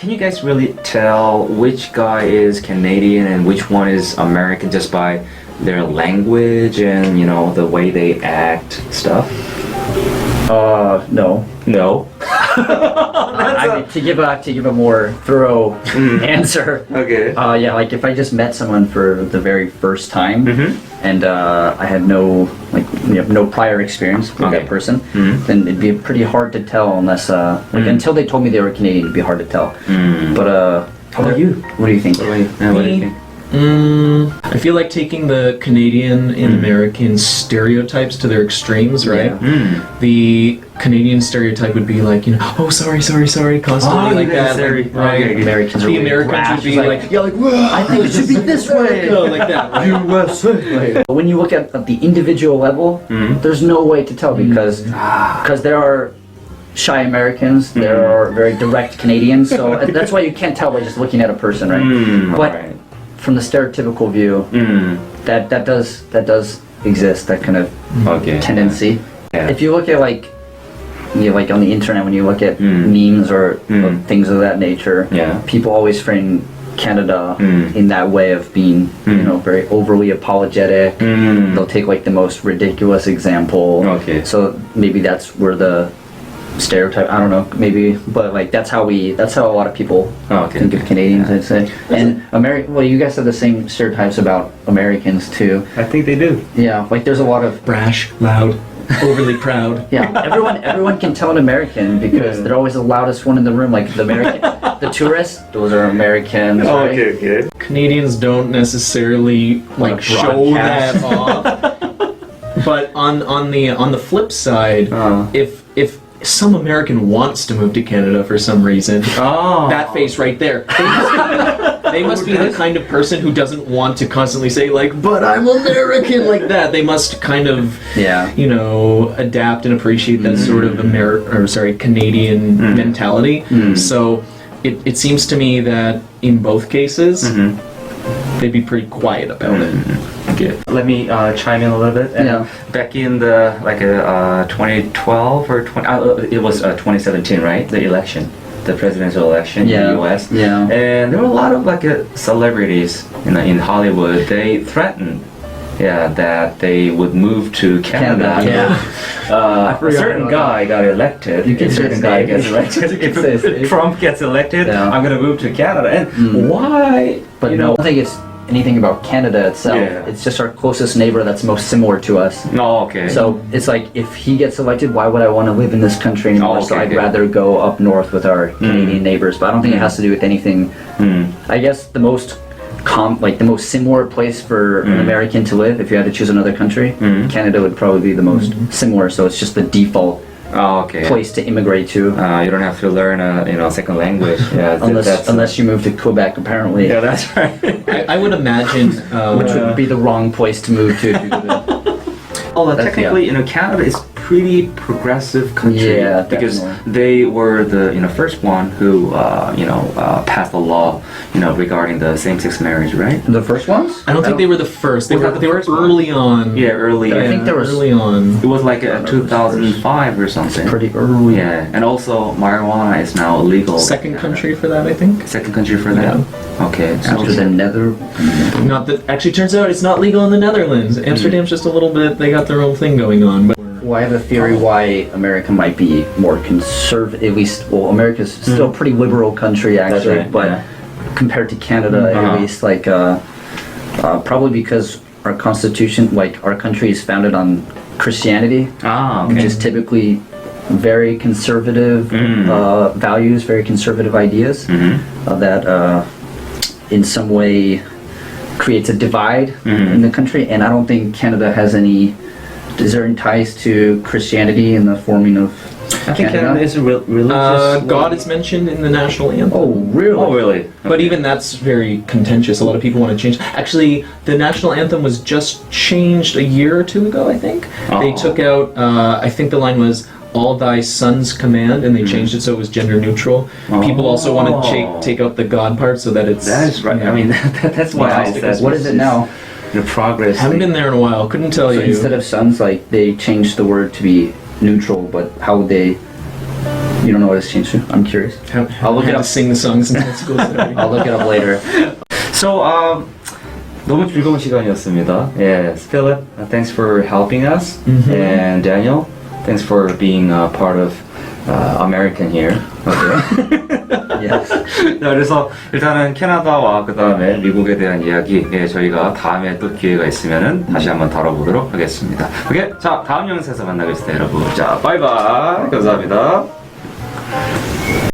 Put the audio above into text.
can you guys really tell which guy is Canadian and which one is American just by their language and the way they act stuff? No. No. I mean, to give a more thorough answer. Okay. Yeah, like if I just met someone for the very first time, and I had no no prior experience with that person, then it'd be pretty hard to tell unless until they told me they were Canadian, it'd be hard to tell. But how about you? What do you think? What do you think? I feel like taking the Canadian and American stereotypes to their extremes, right? Yeah. The Canadian stereotype would be like, oh, sorry, constantly like that. Sorry. Right? Okay. Americans are The really Americans brash. would be like, I think it should be this way. like that, right? USA. When you look at the individual level, there's no way to tell because there are shy Americans, there are very direct Canadians, so that's why you can't tell by just looking at a person, right? But right. from the stereotypical view, that does exist, that kind of tendency. Yeah. If you look at like on the internet, when you look at memes or things of that nature, people always frame Canada in that way of being, very overly apologetic. They'll take like the most ridiculous example. Okay. So maybe that's where the stereotype, I don't know, maybe, but like that's how a lot of people think of Canadians, I'd say. And well, you guys have the same stereotypes about Americans too. I think they do. Yeah, like there's a lot of Brash, loud, overly proud. yeah, everyone can tell an American because they're always the loudest one in the room. Like the American, the tourists, those are Americans. Right? Okay. Canadians don't necessarily like show that off. But on the flip side, if some American wants to move to Canada for some reason, that face right there, they must be the kind of person who doesn't want to constantly say like, but I'm American, like that. They must kind of, adapt and appreciate that sort of Canadian mentality. So it seems to me that in both cases, they'd be pretty quiet about it. Okay. Let me chime in a little bit. Back in the 2012 or it was 2017, right? The election, the presidential election in the U.S. Yeah. And there were a lot of celebrities in Hollywood. They threatened, that they would move to Canada. A certain guy got elected. You can a certain guy gets elected. If Trump gets elected, I'm gonna move to Canada. And why? But I don't think it's anything about Canada itself. It's just our closest neighbor that's most similar to us. Okay. So it's like if he gets elected, why would I want to live in this country anymore? So I'd rather go up north with our Canadian neighbors. But I don't think it has to do with anything. I guess the most similar place for an American to live, if you had to choose another country, Canada would probably be the most similar. So it's just the default place to immigrate to. You don't have to learn a second language. Unless you move to Quebec, apparently. Yeah, that's right. I would imagine which would be the wrong place to move to. Technically, Canada is pretty progressive country because they were the first one who passed a law regarding the same-sex marriage, right? The first ones? I don't think they were the first. They were early on. Yeah, early. I think there was early on. It was like 2005 or something. Pretty early. Yeah, and also marijuana is now illegal. Second country for that, I think. Second country for that. Okay. After the Not that. Actually, turns out it's not legal in the Netherlands. Amsterdam's just a little bit. They got their own thing going on, but. Well, I have a theory why America might be more conservative. At least, America's still a pretty liberal country, actually. Right, but compared to Canada, at least, probably because our constitution, our country is founded on Christianity, which is typically very conservative values, very conservative ideas that in some way creates a divide in the country. And I don't think Canada has any. Is there any ties to Christianity in the forming of I think Canada is a religious. God is mentioned in the national anthem. Oh, really? Oh, really? But even that's very contentious. A lot of people want to change. Actually, the national anthem was just changed a year or two ago, I think. They took out, I think the line was, all thy sons command, and they changed it so it was gender neutral. People also want to take out the God part so that it's... That is right. I mean, that's why I said... What is it now? The progress. Haven't been there in a while. Couldn't tell So you. instead of sons, they changed the word to be neutral, but how would they You don't know what it's changed to? I'm curious. I'll look it up. Sing the songs in school. I'll look it up later. So, 너무 즐거운 시간이었습니다. Yes, Philip, thanks for helping us, and Daniel, thanks for being part of American here. Okay. Yes. 자, 그래서 일단은 캐나다와 그 다음에 미국에 대한 이야기, 저희가 다음에 또 기회가 있으면은 다시 한번 다뤄보도록 하겠습니다. 오케이, 자 다음 영상에서 만나겠습니다, 여러분. 자, 바이바이. 감사합니다.